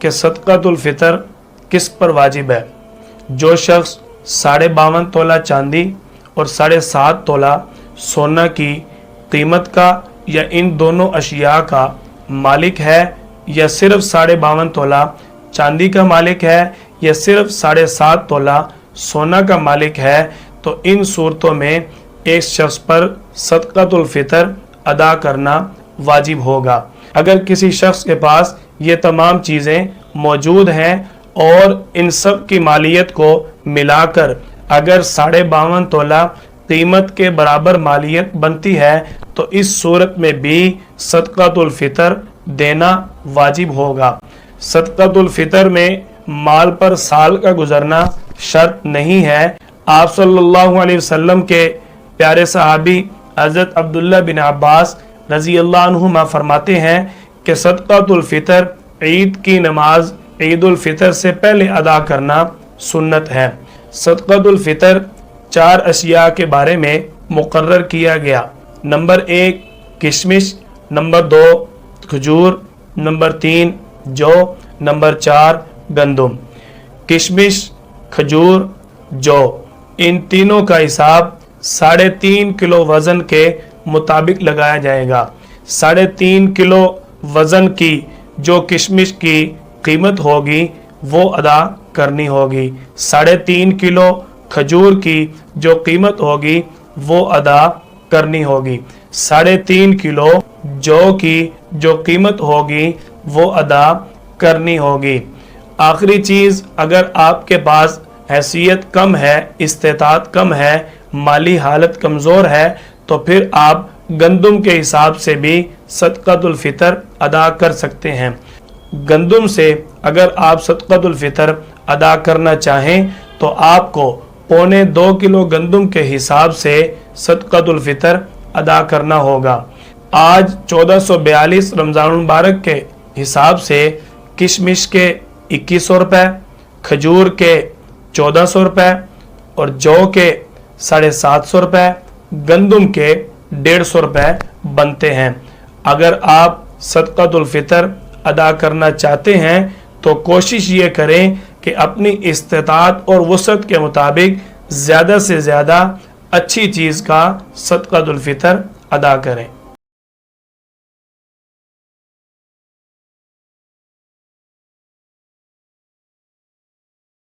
کہ صدقۃ الفطر کس پر واجب ہے۔ جو شخص 52.5 تولہ چاندی اور 7.5 تولہ سونا کی قیمت کا یا ان دونوں اشیاء کا مالک ہے، یا صرف 52.5 تولہ چاندی کا مالک ہے یا صرف 7.5 تولہ سونا کا مالک ہے، تو ان صورتوں میں ایک شخص پر صدقۃ الفطر ادا کرنا واجب ہوگا۔ اگر کسی شخص کے پاس یہ تمام چیزیں موجود ہیں اور ان سب کی مالیت کو ملا کر اگر 52.5 تولہ قیمت کے برابر مالیت بنتی ہے، تو اس صورت میں بھی صدقۃ الفطر دینا واجب ہوگا۔ صدقۃ الفطر میں مال پر سال کا گزرنا شرط نہیں ہے۔ آپ صلی اللہ علیہ وسلم کے پیارے صحابی حضرت عبداللہ بن عباس رضی اللہ عنہما فرماتے ہیں کہ صدقۃ الفطر عید کی نماز عید الفطر سے پہلے ادا کرنا سنت ہے۔ صدقۃ الفطر 4 اشیاء کے بارے میں مقرر کیا گیا۔ نمبر 1 کشمش، نمبر 2 کھجور، نمبر 3 جو، نمبر 4 گندم۔ کشمش، کھجور، جو، ان تینوں کا حساب 3.5 کلو وزن کے مطابق لگایا جائے گا۔ 3.5 کلو وزن کی جو کشمش کی قیمت ہوگی وہ ادا کرنی ہوگی۔ 3.5 کلو کھجور کی جو قیمت ہوگی وہ ادا کرنی ہوگی۔ 3.5 کلو جو کی جو قیمت ہوگی وہ ادا کرنی ہوگی۔ آخری چیز، اگر آپ کے پاس حیثیت کم ہے، استطاعت کم ہے، مالی حالت کمزور ہے، تو پھر آپ گندم کے حساب سے بھی صدقۃ الفطر ادا کر سکتے ہیں۔ گندم سے اگر آپ صدقۃ الفطر ادا کرنا چاہیں تو آپ کو 1.25 کلو گندم کے حساب سے صدقۃ الفطر ادا کرنا ہوگا۔ آج 1442 رمضان المبارک کے حساب سے کشمش کے 2100 روپے، کھجور کے 1400 روپے اور جو کے 750 روپے، گندم کے 150 روپے بنتے ہیں۔ اگر آپ صدقۃ الفطر ادا کرنا چاہتے ہیں تو کوشش یہ کریں کہ اپنی استطاعت اور وسعت کے مطابق زیادہ سے زیادہ اچھی چیز کا صدقۃ الفطر ادا کریں۔